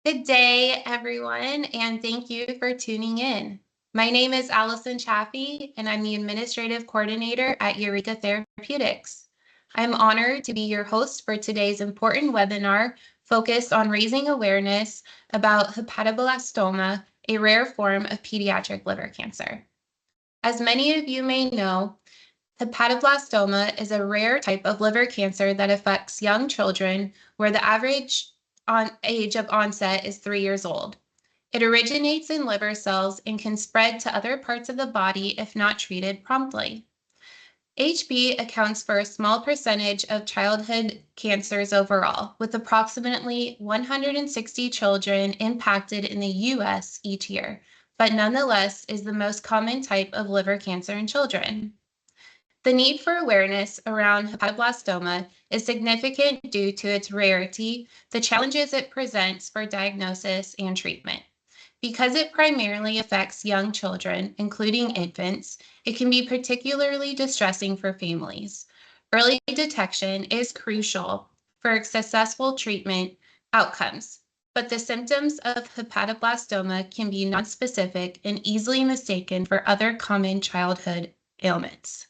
Good day, everyone, and thank you for tuning in. My name is Allison Chaffee, and I'm the Administrative Coordinator at Eureka Therapeutics. I'm honored to be your host for today's important webinar focused on raising awareness about hepatoblastoma, a rare form of pediatric liver cancer. As many of you may know, hepatoblastoma is a rare type of liver cancer that affects young children where the average age of onset is 3 years old. It originates in liver cells and can spread to other parts of the body if not treated promptly. HB accounts for a small percentage of childhood cancers overall, with approximately 160 children impacted in the US each year, but nonetheless is the most common type of liver cancer in children. The need for awareness around hepatoblastoma is significant due to its rarity, the challenges it presents for diagnosis and treatment. Because it primarily affects young children, including infants, it can be particularly distressing for families. Early detection is crucial for successful treatment outcomes, but the symptoms of hepatoblastoma can be nonspecific and easily mistaken for other common childhood ailments.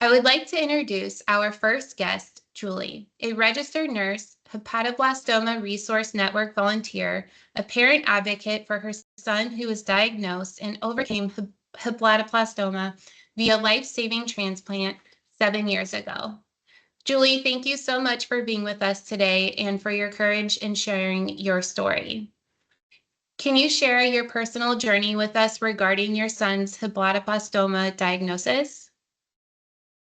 I would like to introduce our first guest, Julie, a registered nurse, Hepatoblastoma Resource Network volunteer, a parent advocate for her son who was diagnosed and overcame hepatoblastoma via life-saving transplant 7 years ago. Julie, thank you so much for being with us today and for your courage in sharing your story. Can you share your personal journey with us regarding your son's hepatoblastoma diagnosis?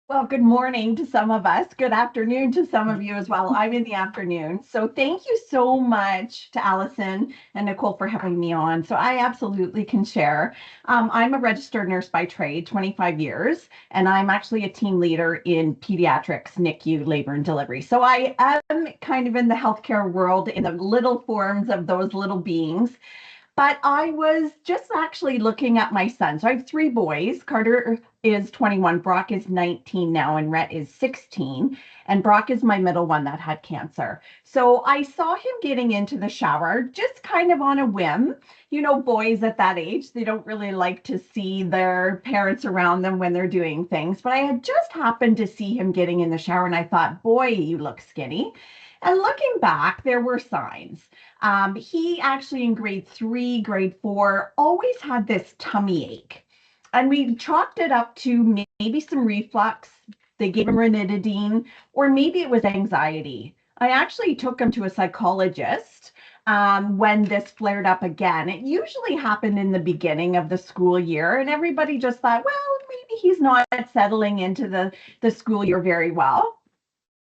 Well, good morning to some of us. Good afternoon to some of you as well. I'm in the afternoon. So thank you so much to Allison and Nicole for having me on. So I absolutely can share. I'm a registered nurse by trade, 25 years, and I'm actually a team leader in pediatrics, NICU, labor and delivery. So I am kind of in the healthcare world in the little forms of those little beings. But I was just actually looking at my son. So I have 3 boys. Carter is 21, Brock is 19 now, and Rhett is 16. And Brock is my middle one that had cancer. So I saw him getting into the shower just kind of on a whim. You know, boys at that age, they don't really like to see their parents around them when they're doing things. But I had just happened to see him getting in the shower, and I thought, boy, you look skinny. And looking back, there were signs. He actually in grade 3, grade 4, always had this tummy ache. And we chalked it up to maybe some reflux. They gave him ranitidine, or maybe it was anxiety. I actually took him to a psychologist when this flared up again. It usually happened in the beginning of the school year, and everybody just thought, well, maybe he's not settling into the school year very well.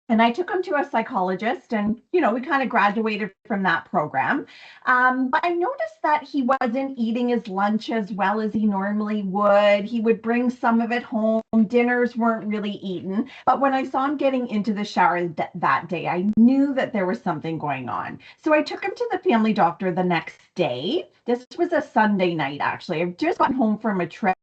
And I took him to a psychologist, and, you know, we kind of graduated from that program. But I noticed that he wasn't eating his lunch as well as he normally would. He would bring some of it home. Dinners weren't really eaten. But when I saw him getting into the shower that day, I knew that there was something going on. So I took him to the family doctor the next day. This was a Sunday night, actually. I've just gotten home from a trip.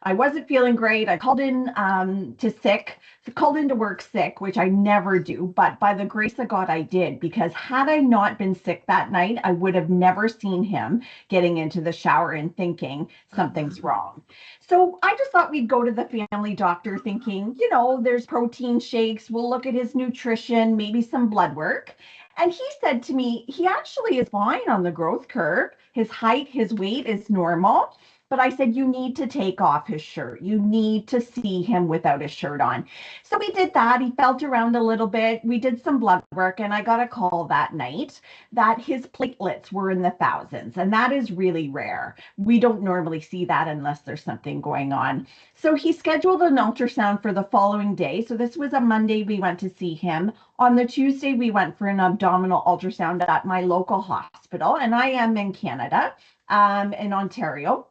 I wasn't feeling great. I called in to work sick, which I never do, but by the grace of God, I did, because had I not been sick that night, I would have never seen him getting into the shower and thinking something's wrong. So I just thought we'd go to the family doctor thinking, you know, there's protein shakes. We'll look at his nutrition, maybe some blood work. And he said to me, he actually is fine on the growth curve. His height, his weight is normal. But I said, you need to take off his shirt. You need to see him without his shirt on. So we did that. He felt around a little bit. We did some blood work, and I got a call that night that his platelets were in the thousands, and that is really rare. We don't normally see that unless there's something going on. So he scheduled an ultrasound for the following day. So this was a Monday we went to see him. On the Tuesday, we went for an abdominal ultrasound at my local hospital, and I am in Canada, in Ontario.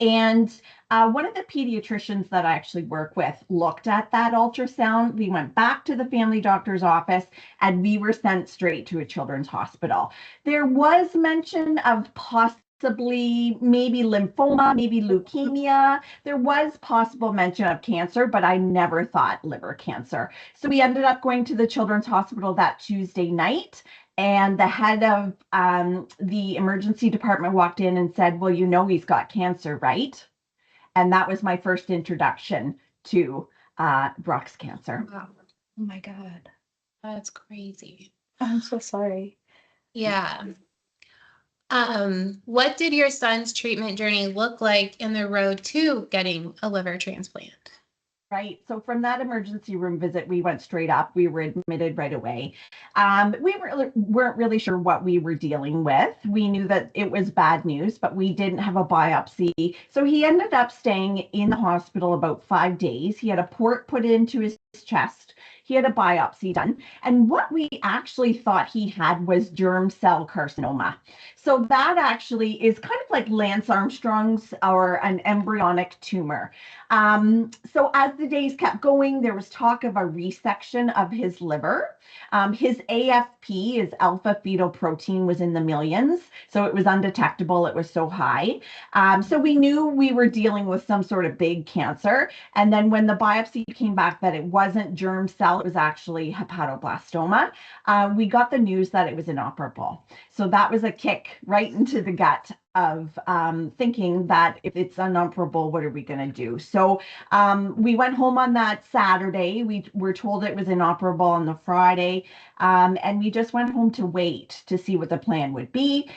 And one of the pediatricians that I actually work with looked at that ultrasound. We went back to the family doctor's office, and we were sent straight to a children's hospital. There was mention of possibly maybe lymphoma, maybe leukemia. There was possible mention of cancer, but I never thought liver cancer. So we ended up going to the children's hospital that Tuesday night. And the head of the emergency department walked in and said, well, you know, he's got cancer, right? And that was my first introduction to Brock's cancer. Wow, Oh my God. that's crazy. I'm so sorry. Yeah. What did your son's treatment journey look like in the road to getting a liver transplant? Right. So from that emergency room visit, we went straight up. We were admitted right away. We weren't really sure what we were dealing with. We knew that it was bad news, but we didn't have a biopsy. So he ended up staying in the hospital about 5 days. He had a port put into his chest. He had a biopsy done. And what we actually thought he had was germ cell carcinoma. So that actually is kind of like Lance Armstrong's or an embryonic tumor. So as the days kept going, there was talk of a resection of his liver. His AFP, his alpha fetoprotein, was in the millions. So it was undetectable. It was so high. So we knew we were dealing with some sort of big cancer. And then when the biopsy came back that it wasn't germ cell, it was actually hepatoblastoma, we got the news that it was inoperable. So that was a kick right into the gut of thinking that if it's inoperable, what are we going to do? So we went home on that Saturday. We were told it was inoperable on the Friday, and we just went home to wait to see what the plan would be.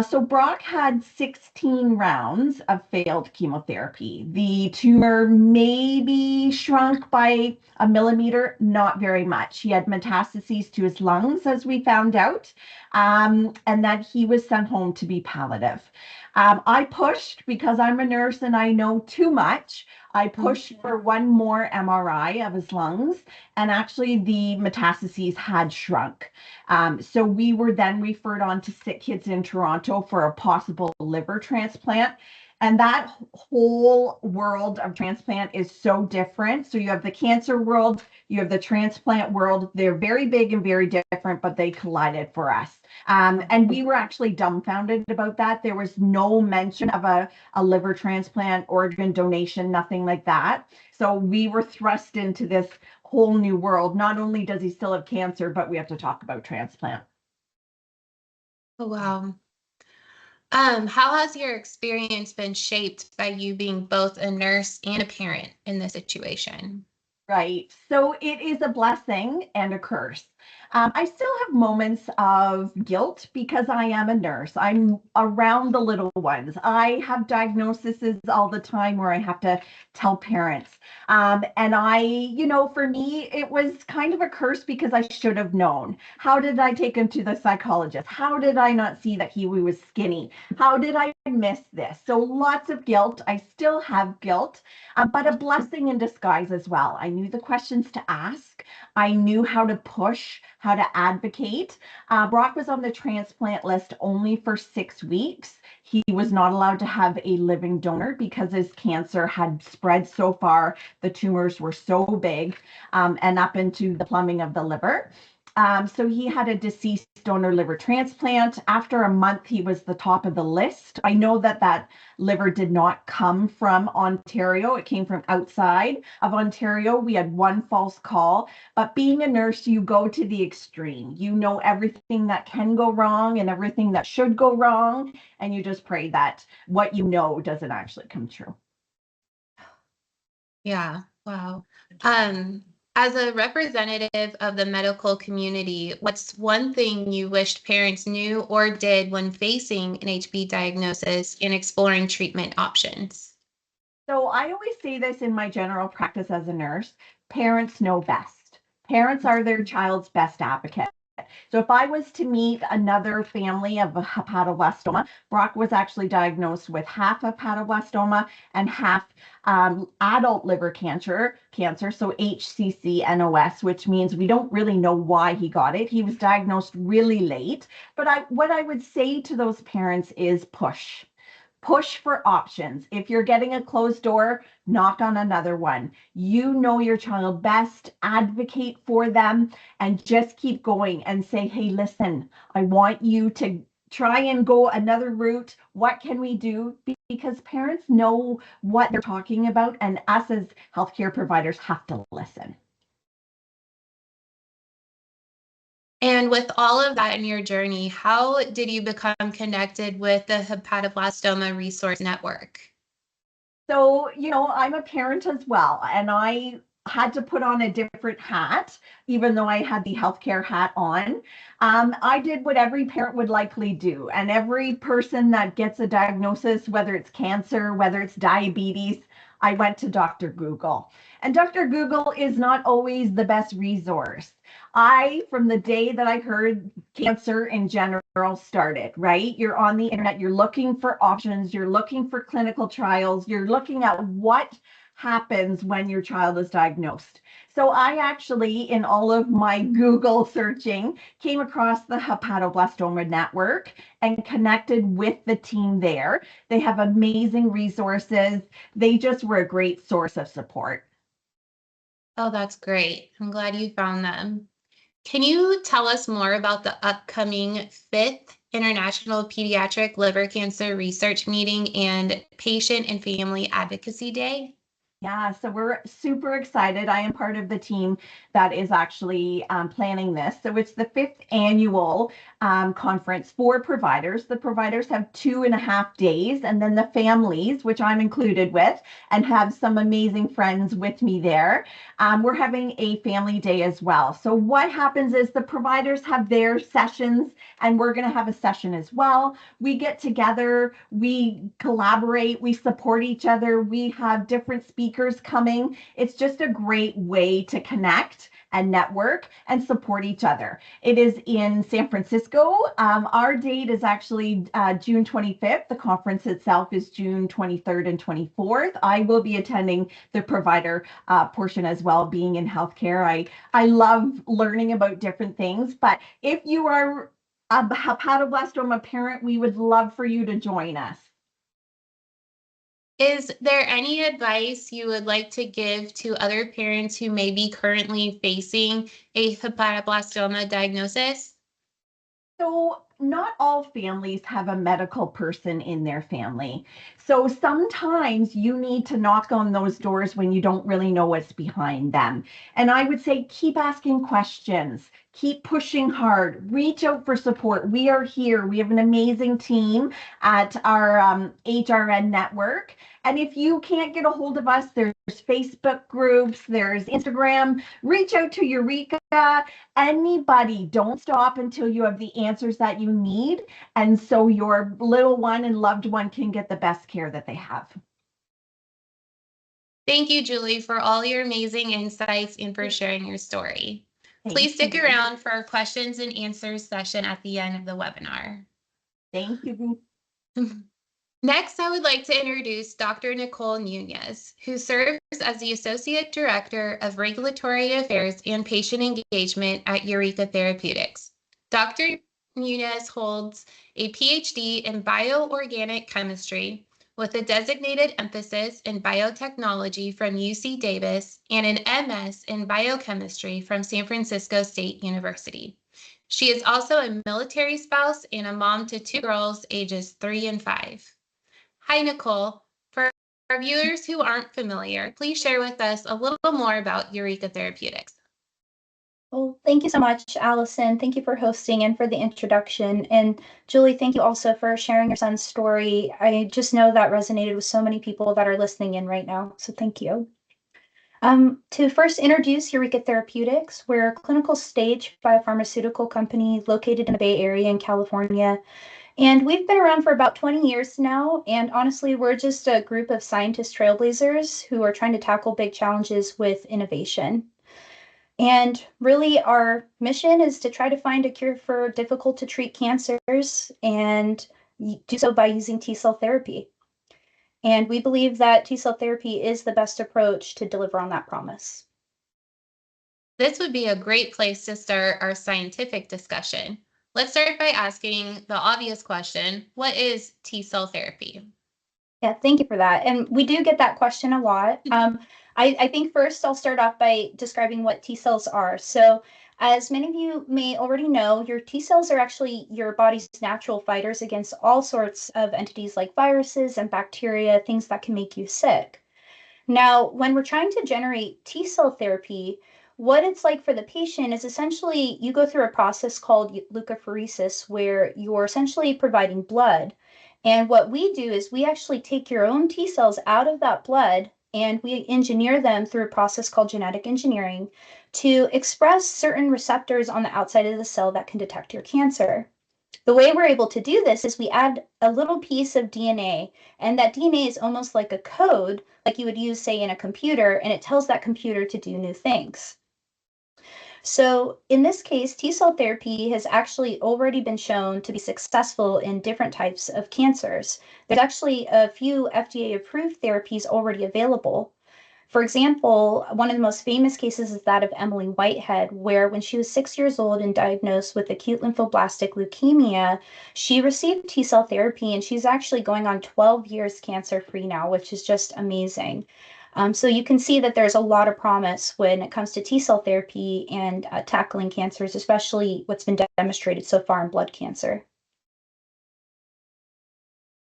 So Brock had 16 rounds of failed chemotherapy. The tumor maybe shrunk by a millimeter, not very much. He had metastases to his lungs, as we found out, and that he was sent home to be palliative. I pushed because I'm a nurse and I know too much. I pushed for one more MRI of his lungs, and actually the metastases had shrunk. So we were then referred on to Sick Kids in Toronto for a possible liver transplant. And that whole world of transplant is so different. So you have the cancer world, you have the transplant world. They're very big and very different, but they collided for us. And we were actually dumbfounded about that. There was no mention of a liver transplant, organ donation, nothing like that. So we were thrust into this whole new world. Not only does he still have cancer, but we have to talk about transplant. Oh, wow. How has your experience been shaped by you being both a nurse and a parent in this situation? Right. So it is a blessing and a curse. I still have moments of guilt because I am a nurse. I'm around the little ones. I have diagnoses all the time where I have to tell parents. And for me, it was kind of a curse because I should have known. How did I take him to the psychologist? How did I not see that he was skinny? How did I miss this? So lots of guilt. I still have guilt, but a blessing in disguise as well. I knew the questions to ask. I knew how to push, how to advocate. Brock was on the transplant list only for 6 weeks. He was not allowed to have a living donor because his cancer had spread so far. The tumors were so big and up into the plumbing of the liver. So he had a deceased donor liver transplant. After a month, he was the top of the list. I know that liver did not come from Ontario. It came from outside of Ontario. We had one false call, but being a nurse, you go to the extreme. You know everything that can go wrong and everything that should go wrong, and you just pray that what you know doesn't actually come true. Yeah, wow. As a representative of the medical community, what's one thing you wished parents knew or did when facing an HB diagnosis and exploring treatment options? So I always say this in my general practice as a nurse, parents know best. Parents are their child's best advocate. So if I was to meet another family of a hepatoblastoma, Brock was actually diagnosed with half hepatoblastoma and half adult liver cancer, so HCC-NOS, which means we don't really know why he got it. He was diagnosed really late. But what I would say to those parents is push. Push for options. If you're getting a closed door, knock on another one. You know your child best, advocate for them, and just keep going and say, hey, listen, I want you to try and go another route. What can we do? Because parents know what they're talking about, and us as healthcare providers have to listen. And with all of that in your journey, how did you become connected with the Hepatoblastoma Resource Network? So, I'm a parent as well, and I had to put on a different hat, even though I had the healthcare hat on. I did what every parent would likely do. And every person that gets a diagnosis, whether it's cancer, whether it's diabetes, I went to Dr. Google. And Dr. Google is not always the best resource. From the day that I heard cancer in general started, right? You're on the internet, you're looking for options, you're looking for clinical trials, you're looking at what happens when your child is diagnosed. So I actually, in all of my Google searching, came across the Hepatoblastoma Network and connected with the team there. They have amazing resources. They just were a great source of support. Oh, that's great. I'm glad you found them. Can you tell us more about the upcoming 5th International Pediatric Liver Cancer Research Meeting and Patient and Family Advocacy Day? Yeah, so we're super excited. I am part of the team that is actually planning this. So it's the 5th annual conference for providers. The providers have 2.5 days, and then the families, which I'm included with, and have some amazing friends with me there. We're having a family day as well. So what happens is the providers have their sessions, and we're going to have a session as well. We get together, we collaborate, we support each other, we have different speakers coming. It's just a great way to connect and network and support each other. It is in San Francisco. Our date is actually June 25th. The conference itself is June 23rd and 24th. I will be attending the provider portion as well, being in healthcare. I love learning about different things, but if you are a hepatoblastoma parent, we would love for you to join us. Is there any advice you would like to give to other parents who may be currently facing a hepatoblastoma diagnosis? So not all families have a medical person in their family. So sometimes you need to knock on those doors when you don't really know what's behind them. And I would say keep asking questions, keep pushing hard, reach out for support. We are here. We have an amazing team at our HRN network. And if you can't get a hold of us, there's Facebook groups, there's Instagram. Reach out to Eureka. Anybody, don't stop until you have the answers that you need. And so your little one and loved one can get the best care that they have. Thank you, Julie, for all your amazing insights and for sharing your story. Please stick around for our questions and answers session at the end of the webinar. Thank you. Next, I would like to introduce Dr. Nicole Nunez, who serves as the Associate Director of Regulatory Affairs and Patient Engagement at Eureka Therapeutics. Dr. Nunez holds a PhD in bioorganic chemistry with a designated emphasis in biotechnology from UC Davis and an MS in biochemistry from San Francisco State University. She is also a military spouse and a mom to 2 girls ages 3 and 5. Hi, Nicole. For our viewers who aren't familiar, please share with us a little more about Eureka Therapeutics. Well, thank you so much, Allison. Thank you for hosting and for the introduction. And Julie, thank you also for sharing your son's story. I just know that resonated with so many people that are listening in right now. So thank you. To first introduce Eureka Therapeutics, we're a clinical stage biopharmaceutical company located in the Bay Area in California. And we've been around for about 20 years now. And honestly, we're just a group of scientist trailblazers who are trying to tackle big challenges with innovation. And really, our mission is to try to find a cure for difficult to treat cancers and do so by using T-cell therapy. And we believe that T-cell therapy is the best approach to deliver on that promise. This would be a great place to start our scientific discussion. Let's start by asking the obvious question, what is T-cell therapy? Yeah, thank you for that. And we do get that question a lot. I think first I'll start off by describing what T cells are. So as many of you may already know, your T cells are actually your body's natural fighters against all sorts of entities like viruses and bacteria, things that can make you sick. Now, when we're trying to generate T cell therapy, what it's like for the patient is essentially you go through a process called leukapheresis, where you're essentially providing blood. And what we do is we actually take your own T cells out of that blood and we engineer them through a process called genetic engineering to express certain receptors on the outside of the cell that can detect your cancer. The way we're able to do this is we add a little piece of DNA, and that DNA is almost like a code, like you would use, say, in a computer, and it tells that computer to do new things. So in this case, T cell therapy has actually already been shown to be successful in different types of cancers. There's actually a few FDA-approved therapies already available. For example, one of the most famous cases is that of Emily Whitehead, where when she was 6 years old and diagnosed with acute lymphoblastic leukemia, she received T cell therapy, and she's actually going on 12 years cancer-free now, which is just amazing. So you can see that there's a lot of promise when it comes to T cell therapy and tackling cancers, especially what's been demonstrated so far in blood cancer.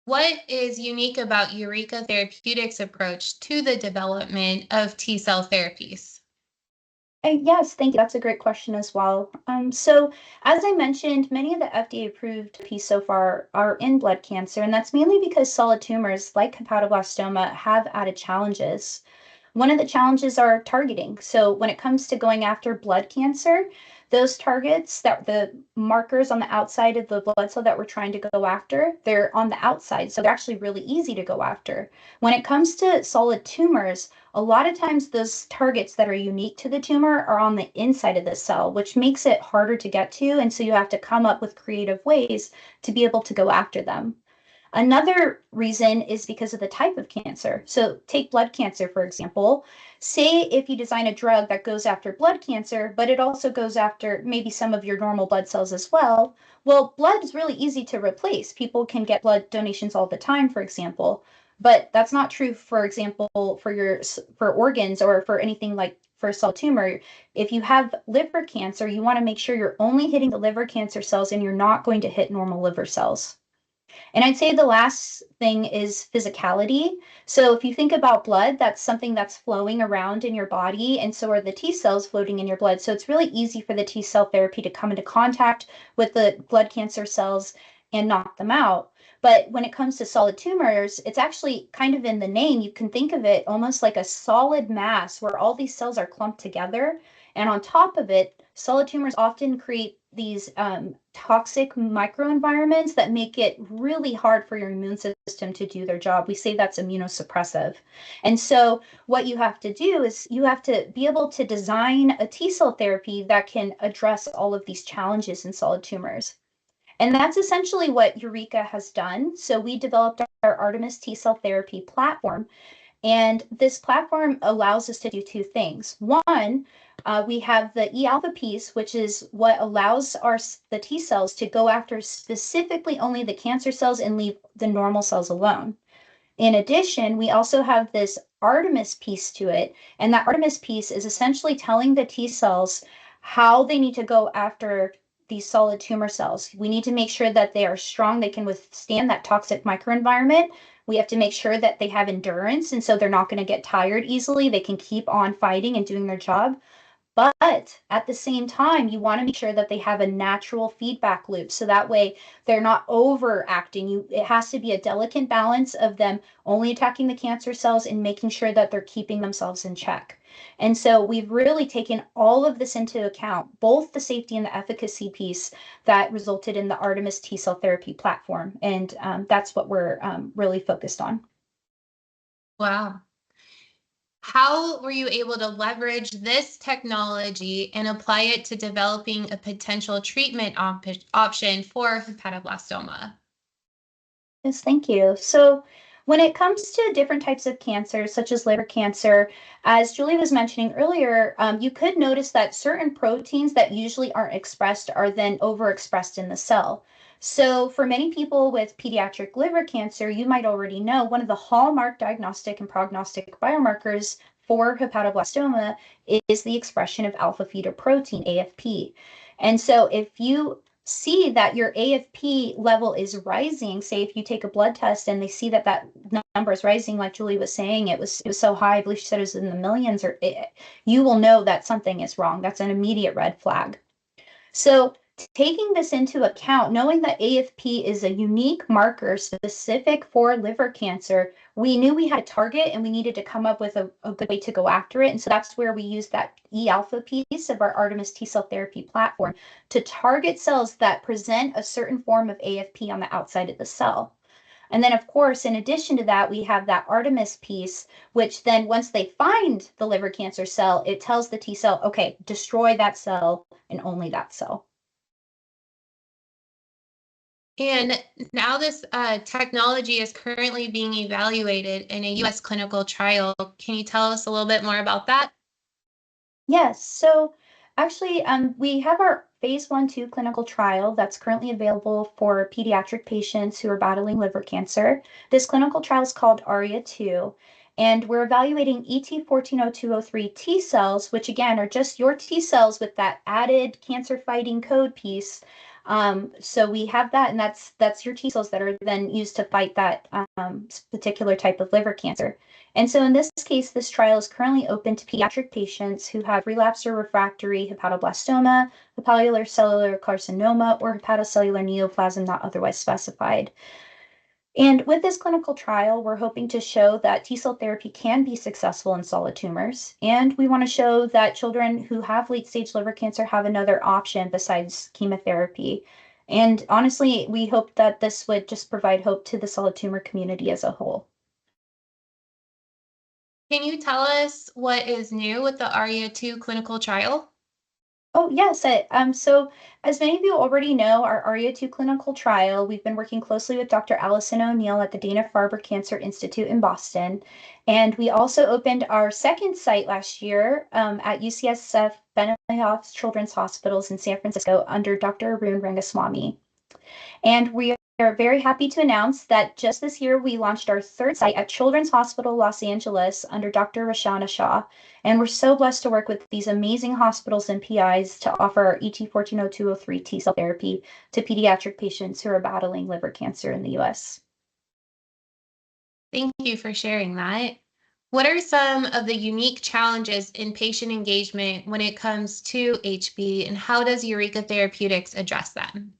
What is unique about Eureka Therapeutics' approach to the development of T cell therapies? Yes, thank you. That's a great question as well. So as I mentioned, many of the FDA-approved therapies so far are in blood cancer, and that's mainly because solid tumors like hepatoblastoma have added challenges. One of the challenges are targeting. So when it comes to going after blood cancer, those targets, that the markers on the outside of the blood cell that we're trying to go after, they're on the outside. So they're actually really easy to go after. When it comes to solid tumors, a lot of times those targets that are unique to the tumor are on the inside of the cell, which makes it harder to get to. And so you have to come up with creative ways to be able to go after them. Another reason is because of the type of cancer. So take blood cancer, for example. Say if you design a drug that goes after blood cancer, but it also goes after maybe some of your normal blood cells as well. Well, blood is really easy to replace. People can get blood donations all the time, for example. But that's not true, for example, for organs or for anything like for a solid tumor. If you have liver cancer, you want to make sure you're only hitting the liver cancer cells and you're not going to hit normal liver cells. And I'd say the last thing is physicality. So if you think about blood, that's something that's flowing around in your body, and so are the T cells floating in your blood. So it's really easy for the T cell therapy to come into contact with the blood cancer cells and knock them out. But when it comes to solid tumors, it's actually kind of in the name. You can think of it almost like a solid mass where all these cells are clumped together. And on top of it, solid tumors often create these toxic microenvironments that make it really hard for your immune system to do their job. We say that's immunosuppressive. And so what you have to do is you have to be able to design a T cell therapy that can address all of these challenges in solid tumors. And that's essentially what Eureka has done. So we developed our Artemis T cell therapy platform. And this platform allows us to do two things. One, we have the E-alpha piece, which is what allows the T cells to go after specifically only the cancer cells and leave the normal cells alone. In addition, we also have this Artemis piece to it. And that Artemis piece is essentially telling the T cells how they need to go after these solid tumor cells. We need to make sure that they are strong, they can withstand that toxic microenvironment. We have to make sure that they have endurance, and so they're not going to get tired easily. They can keep on fighting and doing their job. But at the same time, you want to make sure that they have a natural feedback loop. So that way they're not overacting. It has to be a delicate balance of them only attacking the cancer cells and making sure that they're keeping themselves in check. And so we've really taken all of this into account, both the safety and the efficacy piece that resulted in the Artemis T cell therapy platform. And that's what we're really focused on. Wow. How were you able to leverage this technology and apply it to developing a potential treatment option for hepatoblastoma? Yes, thank you. So when it comes to different types of cancers, such as liver cancer, as Julie was mentioning earlier, you could notice that certain proteins that usually aren't expressed are then overexpressed in the cell. So for many people with pediatric liver cancer, you might already know one of the hallmark diagnostic and prognostic biomarkers for hepatoblastoma is the expression of alpha-fetoprotein, AFP. And so if you see that your AFP level is rising, say if you take a blood test and they see that that number is rising, like Julie was saying, it was so high, I believe she said it was in the millions, you will know that something is wrong. That's an immediate red flag. So taking this into account, knowing that AFP is a unique marker specific for liver cancer, we knew we had a target and we needed to come up with a good way to go after it. And so that's where we used that E-alpha piece of our Artemis T-cell therapy platform to target cells that present a certain form of AFP on the outside of the cell. And then, of course, in addition to that, we have that Artemis piece, which then once they find the liver cancer cell, it tells the T cell, okay, destroy that cell and only that cell. And now this technology is currently being evaluated in a U.S. clinical trial. Can you tell us a little bit more about that? Yes. So actually, we have our phase 1/2 clinical trial that's currently available for pediatric patients who are battling liver cancer. This clinical trial is called ARIA-2, and we're evaluating ET140203 T cells, which again are just your T cells with that added cancer-fighting code piece. So we have that, and that's your T cells that are then used to fight that particular type of liver cancer. And so in this case, this trial is currently open to pediatric patients who have relapsed or refractory hepatoblastoma, hepatocellular carcinoma, or hepatocellular neoplasm not otherwise specified. And with this clinical trial, we're hoping to show that T-cell therapy can be successful in solid tumors. And we want to show that children who have late-stage liver cancer have another option besides chemotherapy. And honestly, we hope that this would just provide hope to the solid tumor community as a whole. Can you tell us what is new with the ARIA-2 clinical trial? Oh, yes. So as many of you already know, our ARIA-2 clinical trial, we've been working closely with Dr. Allison O'Neill at the Dana-Farber Cancer Institute in Boston. And we also opened our second site last year at UCSF Benioff Children's Hospitals in San Francisco under Dr. Arun Rangaswamy. And we are very happy to announce that just this year we launched our third site at Children's Hospital Los Angeles under Dr. Rashana Shah. And we're so blessed to work with these amazing hospitals and PIs to offer our ET140203 T-cell therapy to pediatric patients who are battling liver cancer in the US. Thank you for sharing that. What are some of the unique challenges in patient engagement when it comes to HB, and how does Eureka Therapeutics address them?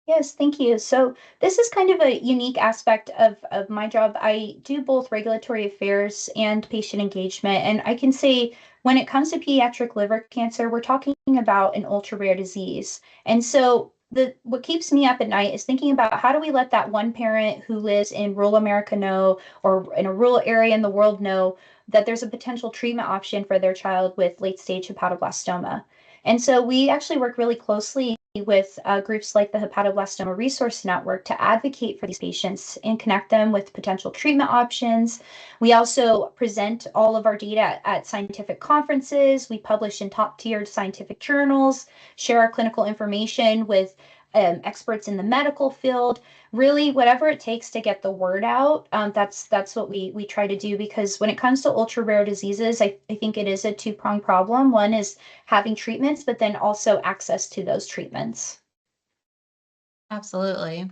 Yes, thank you. So this is kind of a unique aspect of my job. I do both regulatory affairs and patient engagement. And I can say when it comes to pediatric liver cancer, we're talking about an ultra rare disease. And so what keeps me up at night is thinking about how do we let that one parent who lives in rural America know, or in a rural area in the world know, that there's a potential treatment option for their child with late stage hepatoblastoma. And so we actually work really closely with groups like the Hepatoblastoma Resource Network to advocate for these patients and connect them with potential treatment options. We also present all of our data at scientific conferences. We publish in top-tiered scientific journals, share our clinical information with experts in the medical field. Really, whatever it takes to get the word out, that's what we try to do, because when it comes to ultra rare diseases, I think it is a two-pronged problem. One is having treatments, but then also access to those treatments. Absolutely.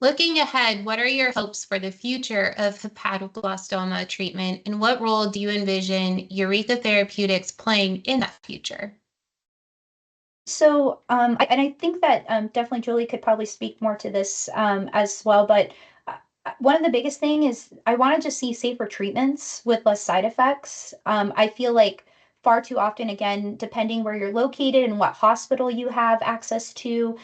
Looking ahead, what are your hopes for the future of hepatoblastoma treatment, and what role do you envision Eureka Therapeutics playing in that future? So, I think that definitely Julie could probably speak more to this as well. But one of the biggest thing is I want to just see safer treatments with less side effects. I feel like far too often, again, depending where you're located and what hospital you have access to,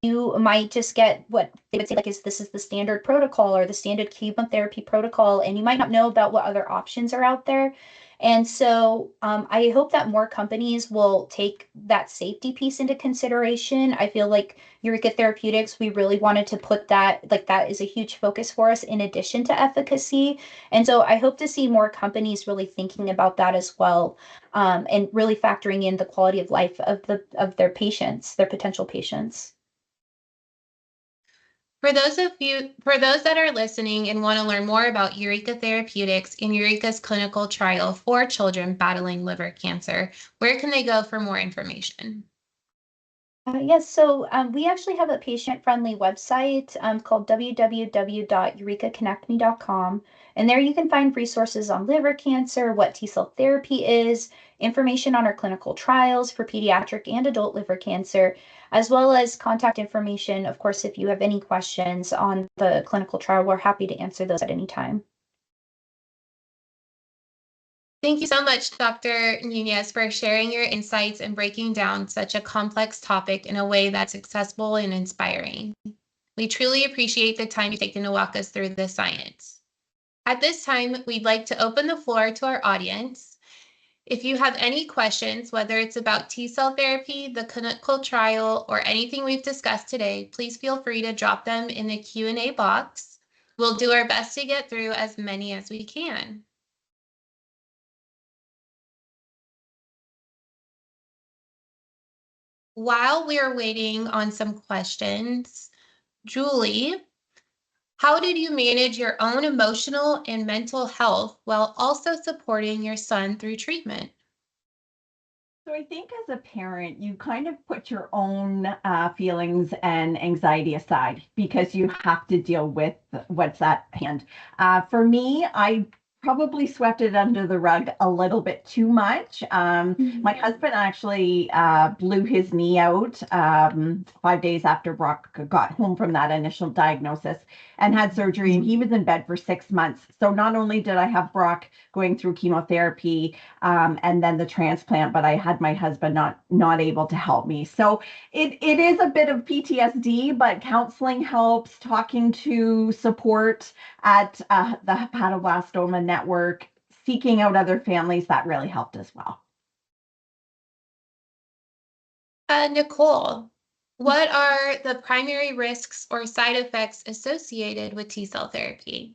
you might just get what they would say like this is the standard protocol or the standard chemotherapy protocol, and you might not know about what other options are out there. And so I hope that more companies will take that safety piece into consideration. I feel like Eureka Therapeutics, we really wanted to put that, like that is a huge focus for us in addition to efficacy. And so I hope to see more companies really thinking about that as well, and really factoring in the quality of life of their patients, their potential patients. For those that are listening and want to learn more about Eureka Therapeutics and Eureka's clinical trial for children battling liver cancer, where can they go for more information? Yes, so we actually have a patient-friendly website called www.eurekaconnectme.com. And there you can find resources on liver cancer, what T-cell therapy is, information on our clinical trials for pediatric and adult liver cancer, as well as contact information. Of course, if you have any questions on the clinical trial, we're happy to answer those at any time. Thank you so much, Dr. Nunez, for sharing your insights and breaking down such a complex topic in a way that's accessible and inspiring. We truly appreciate the time you've taken to walk us through the science. At this time, we'd like to open the floor to our audience. If you have any questions, whether it's about T-cell therapy, the clinical trial, or anything we've discussed today, please feel free to drop them in the Q&A box. We'll do our best to get through as many as we can. While we are waiting on some questions, Julie, how did you manage your own emotional and mental health while also supporting your son through treatment? So I think as a parent, you kind of put your own feelings and anxiety aside because you have to deal with what's at hand. For me, I probably swept it under the rug a little bit too much. My husband actually blew his knee out 5 days after Brock got home from that initial diagnosis and had surgery, and he was in bed for 6 months. So not only did I have Brock going through chemotherapy and then the transplant, but I had my husband not able to help me. So it is a bit of PTSD, but counseling helps, talking to support at the Hepatoblastoma Network, seeking out other families, that really helped as well. Nicole, what are the primary risks or side effects associated with T-cell therapy?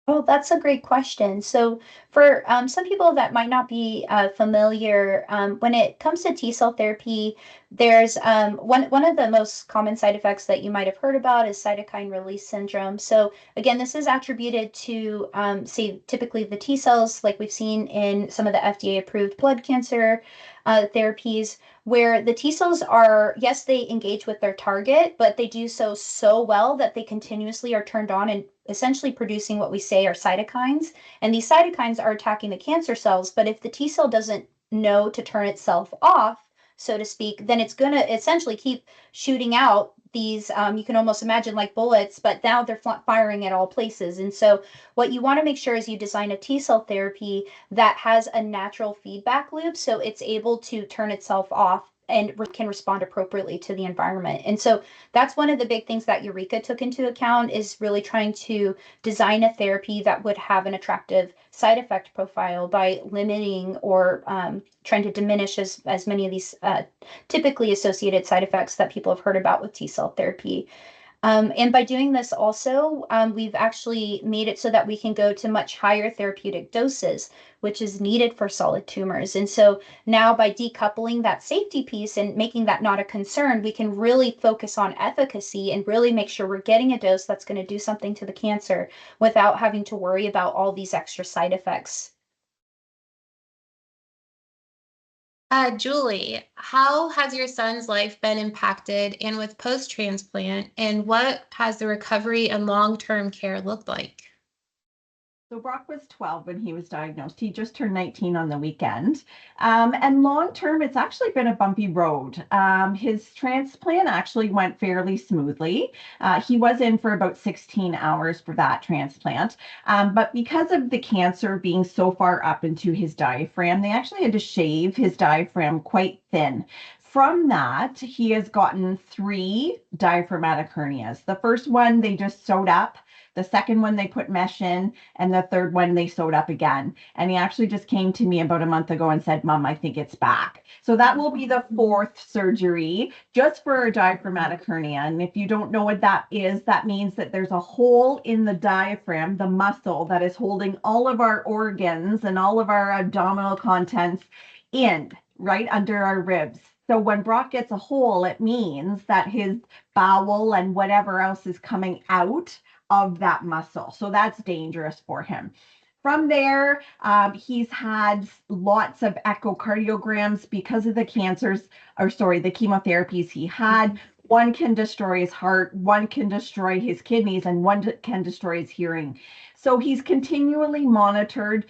Oh, that's a great question. So, for some people that might not be familiar, when it comes to T-cell therapy, there's one of the most common side effects that you might have heard about is cytokine release syndrome. So, again, this is attributed to, say, typically the T cells, like we've seen in some of the FDA-approved blood cancer therapies, where the T cells are, yes, they engage with their target, but they do so well that they continuously are turned on and essentially producing what we say are cytokines. And these cytokines are attacking the cancer cells. But if the T cell doesn't know to turn itself off, so to speak, then it's going to essentially keep shooting out these, you can almost imagine like bullets, but now they're firing at all places. And so what you want to make sure is you design a T cell therapy that has a natural feedback loop so it's able to turn itself off and can respond appropriately to the environment. And so that's one of the big things that Eureka took into account is really trying to design a therapy that would have an attractive side effect profile by limiting or trying to diminish as many of these typically associated side effects that people have heard about with T-cell therapy. And by doing this also, we've actually made it so that we can go to much higher therapeutic doses, which is needed for solid tumors. And so now by decoupling that safety piece and making that not a concern, we can really focus on efficacy and really make sure we're getting a dose that's going to do something to the cancer without having to worry about all these extra side effects. Julie, how has your son's life been impacted and with post-transplant, and what has the recovery and long-term care looked like? So Brock was 12 when he was diagnosed. He just turned 19 on the weekend. And long term, it's actually been a bumpy road. His transplant actually went fairly smoothly. He was in for about 16 hours for that transplant. But because of the cancer being so far up into his diaphragm, they actually had to shave his diaphragm quite thin. From that, he has gotten 3 diaphragmatic hernias. The first one, they just sewed up. The second one they put mesh in, and the third one they sewed up again. And he actually just came to me about a month ago and said, Mom, I think it's back. So that will be the 4th surgery just for a diaphragmatic hernia. And if you don't know what that is, that means that there's a hole in the diaphragm, the muscle that is holding all of our organs and all of our abdominal contents in, right under our ribs. So when Brock gets a hole, it means that his bowel and whatever else is coming out of that muscle. So that's dangerous for him. From there, he's had lots of echocardiograms because of the cancers, or sorry, the chemotherapies he had. One can destroy his heart, one can destroy his kidneys, and one can destroy his hearing. So he's continually monitored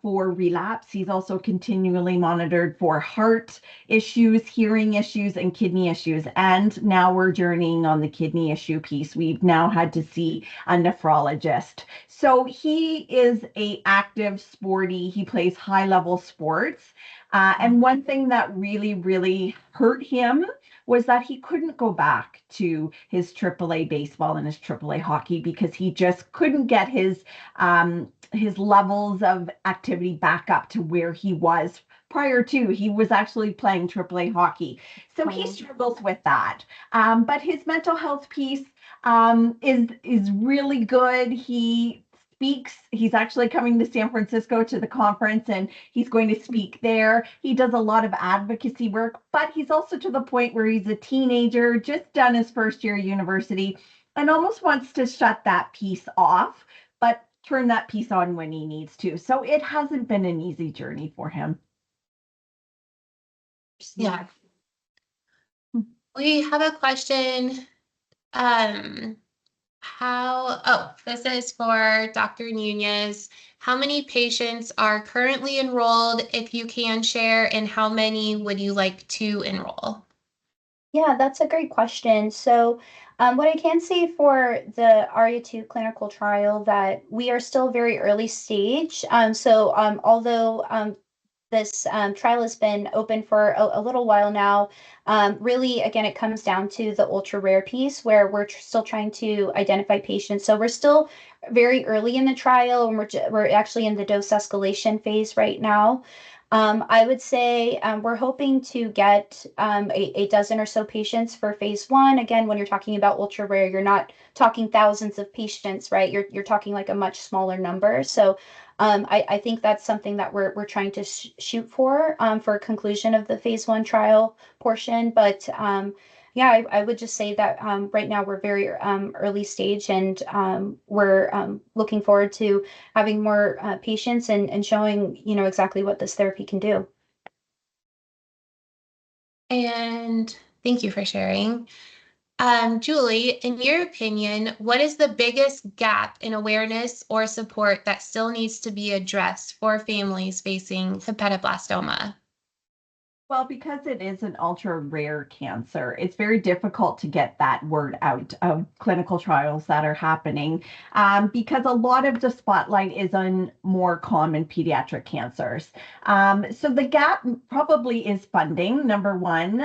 for relapse. He's also continually monitored for heart issues, hearing issues, and kidney issues. And now we're journeying on the kidney issue piece. We've now had to see a nephrologist. So he is a active sporty. He plays high-level sports. And one thing that really, really hurt him was that he couldn't go back to his AAA baseball and his AAA hockey because he just couldn't get his levels of activity back up to where he was prior to. He was actually playing AAA hockey. So he struggles with that. But his mental health piece is really good. He speaks. He's actually coming to San Francisco to the conference, and he's going to speak there. He does a lot of advocacy work, but he's also to the point where he's a teenager, just done his first year of university, and almost wants to shut that piece off, but turn that piece on when he needs to. So it hasn't been an easy journey for him. Yeah. We have a question. This is for Dr. Nunez. How many patients are currently enrolled, if you can share, and how many would you like to enroll? Yeah, that's a great question. So, what I can say for the ARIA-2 clinical trial, that we are still very early stage. Although this trial has been open for a little while now, really, again, it comes down to the ultra rare piece where we're still trying to identify patients. So we're still very early in the trial, and we're actually in the dose escalation phase right now. I would say we're hoping to get a dozen or so patients for phase 1. Again, when you're talking about ultra rare, you're not talking thousands of patients, right? You're talking like a much smaller number. So I think that's something that we're trying to shoot for conclusion of the phase 1 trial portion. But yeah, I would just say that right now we're very early stage, and we're looking forward to having more patients and showing, exactly what this therapy can do. And thank you for sharing. Julie, in your opinion, what is the biggest gap in awareness or support that still needs to be addressed for families facing hepatoblastoma? Well, because it is an ultra rare cancer, it's very difficult to get that word out of clinical trials that are happening because a lot of the spotlight is on more common pediatric cancers. So the gap probably is funding, number one,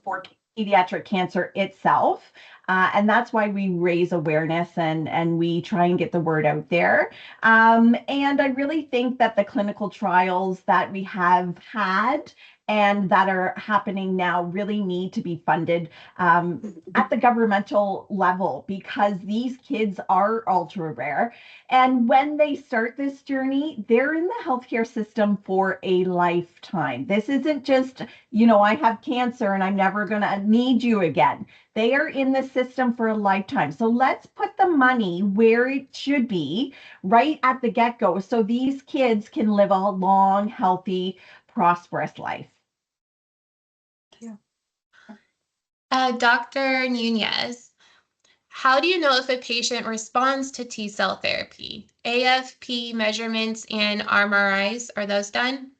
for pediatric cancer itself. And that's why we raise awareness and we try and get the word out there. And I really think that the clinical trials that we have had and that are happening now really need to be funded at the governmental level, because these kids are ultra rare. And when they start this journey, they're in the healthcare system for a lifetime. This isn't just, I have cancer and I'm never going to need you again. They are in the system for a lifetime. So let's put the money where it should be right at the get-go so these kids can live a long, healthy, prosperous life. Dr. Nunez, how do you know if a patient responds to T-cell therapy? AFP measurements and MRIs, are those done?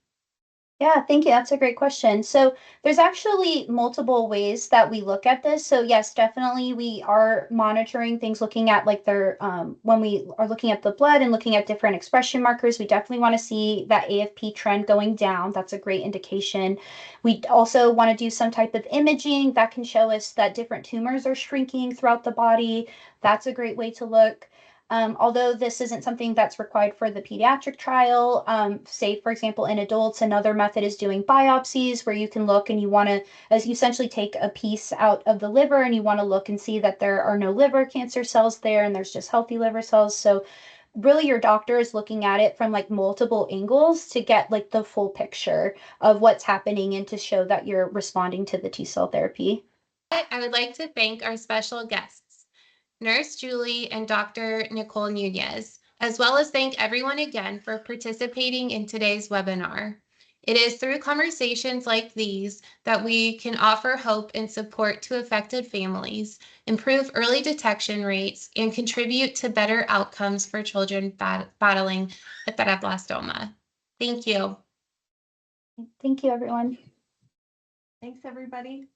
Yeah, thank you. That's a great question. So there's actually multiple ways that we look at this. So yes, definitely we are monitoring things, looking at like when we are looking at the blood and looking at different expression markers, we definitely want to see that AFP trend going down. That's a great indication. We also want to do some type of imaging that can show us that different tumors are shrinking throughout the body. That's a great way to look. Although this isn't something that's required for the pediatric trial, say, for example, in adults, another method is doing biopsies where you can look and you want to essentially take a piece out of the liver and you want to look and see that there are no liver cancer cells there and there's just healthy liver cells. So really your doctor is looking at it from like multiple angles to get like the full picture of what's happening and to show that you're responding to the T-cell therapy. I would like to thank our special guests, Nurse Julie and Dr. Nicole Nunez. as well as thank everyone again for participating in today's webinar. It is through conversations like these that we can offer hope and support to affected families, improve early detection rates, and contribute to better outcomes for children battling hepatoblastoma. Thank you. Thank you, everyone. Thanks, everybody.